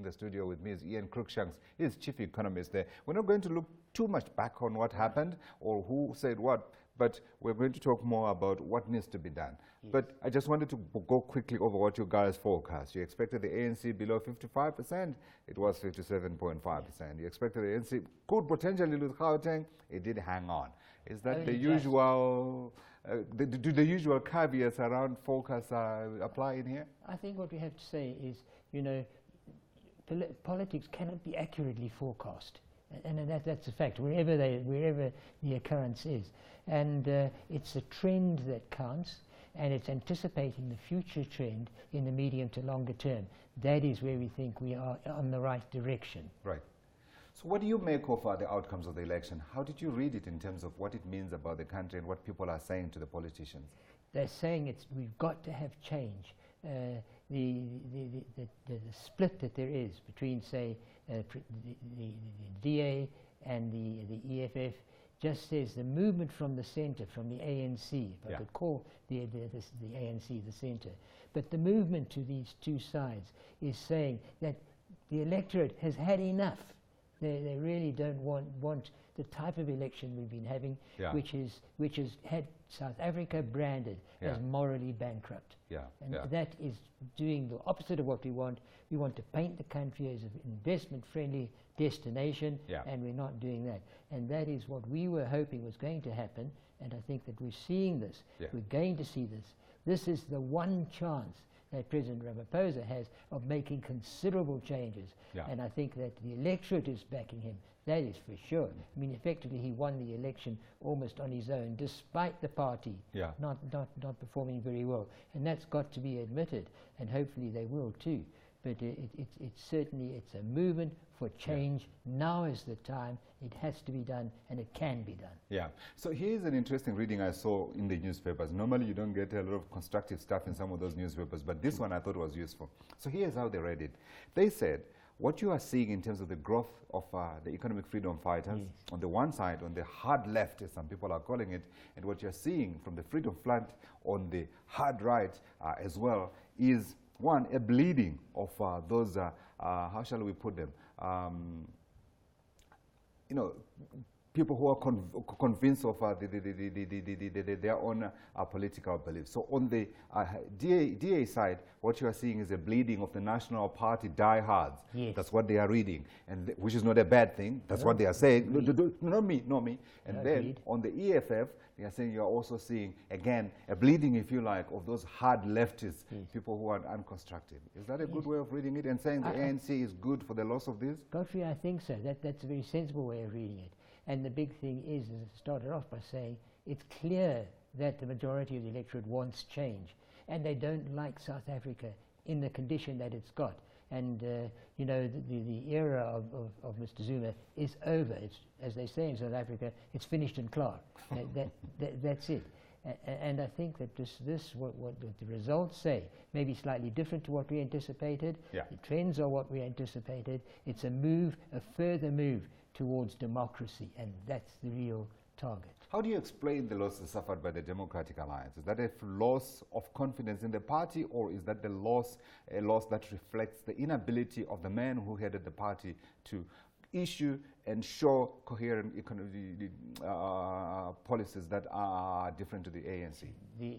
the studio with me is Ian Cruickshanks. He's chief economist there. We're not going to look too much back on what happened or who said what, but we're going to talk more about what needs to be done. Yes. But I just wanted to go quickly over what you guys forecast. You expected the ANC below 55%. It was 57.5%. You expected the ANC could potentially lose Gauteng. It did hang on. Is that the usual, do the usual caveats around forecasts apply in here? I think what we have to say is, you know, politics cannot be accurately forecast. And that's a fact, wherever the occurrence is. And it's a trend that counts, and it's anticipating the future trend in the medium to longer term. That is where we think we are on the right direction. Right. So what do you make of the outcomes of the election? How did you read it in terms of what it means about the country and what people are saying to the politicians? They're saying we've got to have change. The split that there is between, say, the DA and the EFF just says the movement from the centre, from the ANC, if I could call the ANC the centre, but the movement to these two sides is saying that the electorate has had enough. They really don't want the type of election we've been having, which has had South Africa branded as morally bankrupt. And that is doing the opposite of what we want. We want to paint the country as an investment-friendly destination, and we're not doing that. And that is what we were hoping was going to happen, and I think that we're seeing this. We're going to see this. This is the one chance that President Ramaphosa has of making considerable changes. And I think that the electorate is backing him. That is for sure. I mean, effectively, he won the election almost on his own, despite the party not performing very well. And that's got to be admitted, and hopefully they will too. But it's certainly a movement for change. Now is the time. It has to be done, and it can be done. Yeah. So here's an interesting reading I saw in the newspapers. Normally, you don't get a lot of constructive stuff in some of those newspapers, but this one I thought was useful. So here's how they read it. They said, what you are seeing in terms of the growth of the economic freedom fighters, on the one side, on the hard left, as some people are calling it, and what you're seeing from the freedom front on the hard right as well, is one, a bleeding of those, how shall we put them, you know, people who are convinced of their own political beliefs. So on the DA side, what you are seeing is a bleeding of the National Party diehards. That's what they are reading, and which is not a bad thing. That's what they are saying. Not me. And then on the EFF, they are saying you are also seeing, again, a bleeding, if you like, of those hard leftists, people who are unconstructive. Is that a good way of reading it, and saying the ANC is good for the loss of this? Godfrey, I think so. That's a very sensible way of reading it. And the big thing is, as I started off by saying, it's clear that the majority of the electorate wants change, and they don't like South Africa in the condition that it's got. And you know, the era of Mr. Zuma is over. It's, as they say in South Africa, it's finished and klar. That's it. And I think that what the results say may be slightly different to what we anticipated. The trends are what we anticipated. It's a further move towards democracy, and that's the real target. How do you explain the losses suffered by the Democratic Alliance? Is that a loss of confidence in the party, or is that a loss that reflects the inability of the man who headed the party to issue and show coherent policies that are different to the ANC? The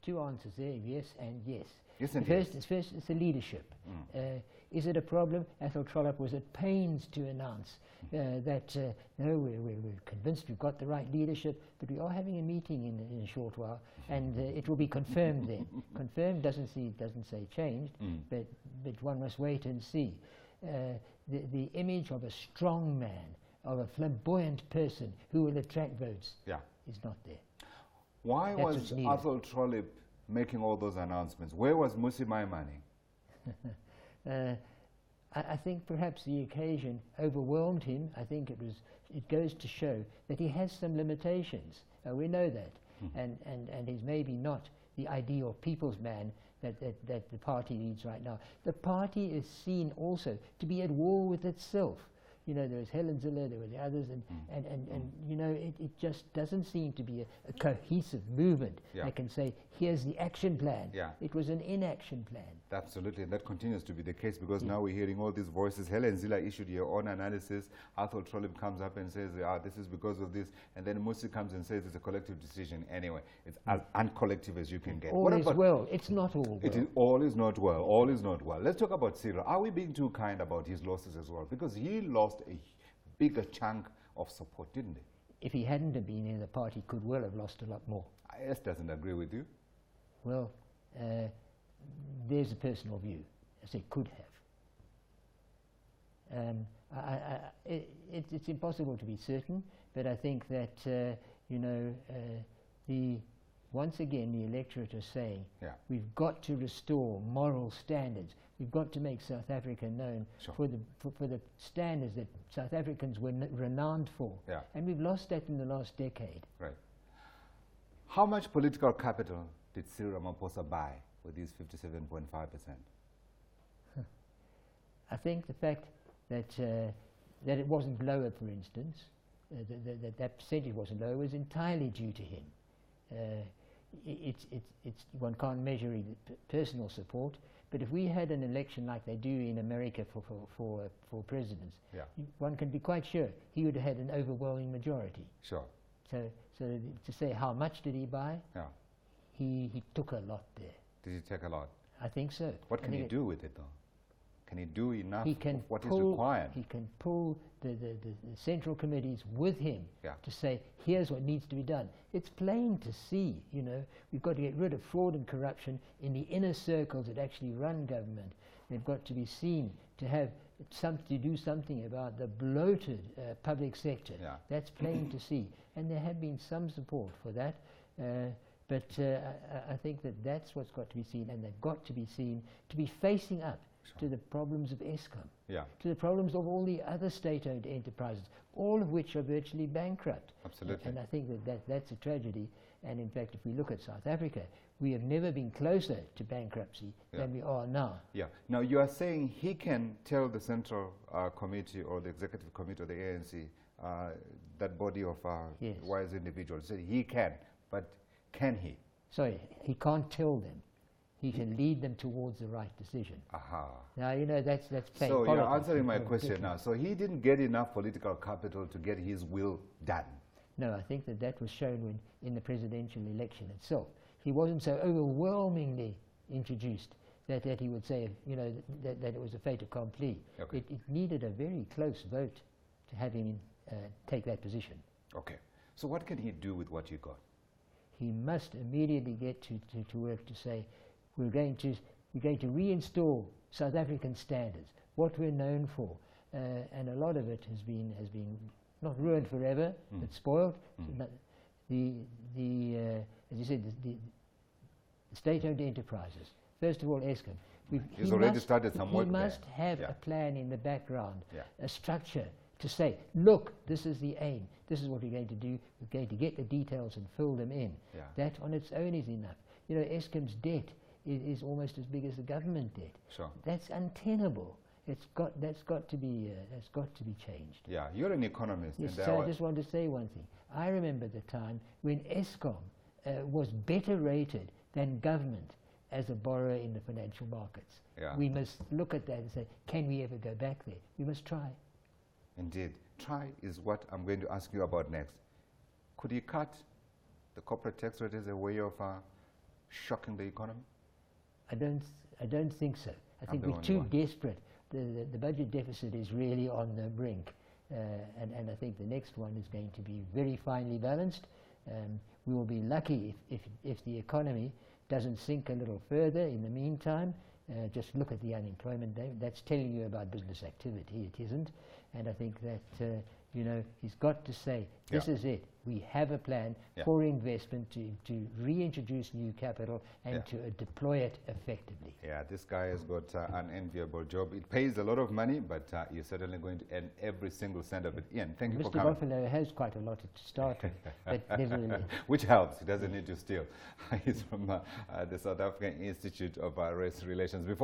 two answers there, yes and yes. Yes and first, it's the leadership. Is it a problem? Athol Trollip was at pains to announce that no, we're convinced we've got the right leadership, but we are having a meeting in a short while, and it will be confirmed then. Confirmed doesn't say changed, but one must wait and see. The image of a strong man, of a flamboyant person who will attract votes is not there. Why was Athol Trollip making all those announcements? Where was Musi Maimane? I think perhaps the occasion overwhelmed him. I think it goes to show that he has some limitations. We know that. And he's maybe not the ideal people's man that the party needs right now. The party is seen also to be at war with itself. You know, there was Helen Ziller, there were the others, and you know, it just doesn't seem to be a cohesive movement that can say, here's the action plan. It was an inaction plan. Absolutely, and that continues to be the case, because now we're hearing all these voices. Helen Ziller issued her own analysis. Arthur Trollip comes up and says, this is because of this, and then Musi comes and says it's a collective decision. Anyway, it's as uncollective as you can get. All is well. It's not all well. It is, all is not well. All is not well. Let's talk about Cyril. Are we being too kind about his losses as well? Because he lost a bigger chunk of support, didn't he? If he hadn't have been in, the party could well have lost a lot more. IS doesn't agree with you. Well, there's a personal view. I say could have. It's impossible to be certain, but I think that you know, once again the electorate are saying we've got to restore moral standards. We've got to make South Africa known for the standards that South Africans were renowned for, and we've lost that in the last decade. Right. How much political capital did Cyril Ramaphosa buy with these 57.5%? I think the fact that that it wasn't lower, for instance, that percentage wasn't lower, was entirely due to him. It's one can't measure personal support, but if we had an election like they do in America for presidents, one can be quite sure he would have had an overwhelming majority. Sure. So to say how much did he buy? He took a lot there. Did he take a lot? I think so. What can he do with it, though? Can he do enough of what is required? He can pull the central committees with him to say, here's what needs to be done. It's plain to see, you know, we've got to get rid of fraud and corruption in the inner circles that actually run government. They've got to be seen to have to do something about the bloated public sector. That's plain to see. And there have been some support for that. But I think that's what's got to be seen, and they've got to be seen to be facing up to the problems of Eskom, to the problems of all the other state-owned enterprises, all of which are virtually bankrupt. Absolutely. And I think that's a tragedy. And in fact, if we look at South Africa, we have never been closer to bankruptcy than we are now. Now, you are saying he can tell the Central Committee or the Executive Committee or the ANC, that body of wise individuals, say he can, but can he? Sorry, he can't tell them. He can lead them towards the right decision. Now, you know, that's plain So politics. you're answering my question now. So he didn't get enough political capital to get his will done. No, I think that was shown in the presidential election itself. He wasn't so overwhelmingly introduced that he would say, you know, that it was a fait accompli. It needed a very close vote to have him take that position. Okay. So what can he do with what he got? He must immediately get to work to say, we're going to reinstall South African standards, what we're known for, and a lot of it has been not ruined forever, but spoiled. As you said, the state-owned enterprises. First of all, Eskom. He's already started some work there. He must have a plan in the background, a structure to say, look, this is the aim. This is what we're going to do. We're going to get the details and fill them in. That on its own is enough. You know, Eskom's debt is almost as big as the government debt. That's untenable. That's got to be changed. You're an economist. Yes, so I just want to say one thing. I remember the time when Eskom was better rated than government as a borrower in the financial markets. We must look at that and say, can we ever go back there? We must try. Indeed. Try is what I'm going to ask you about next. Could he cut the corporate tax rate as a way of shocking the economy? I don't think so. I think we're too desperate. The budget deficit is really on the brink, and I think the next one is going to be very finely balanced. We will be lucky if the economy doesn't sink a little further in the meantime. Just look at the unemployment rate. That's telling you about business activity. It isn't. And I think that, you know, he's got to say, this is it. We have a plan for investment to reintroduce new capital and to deploy it effectively. This guy has got an enviable job. It pays a lot of money, but you're certainly going to earn every single cent of it. Ian, thank you for coming. Mr. Buffalo has quite a lot to start with, but nevertheless. Which helps. He doesn't need to steal. He's from the South African Institute of Race Relations. Before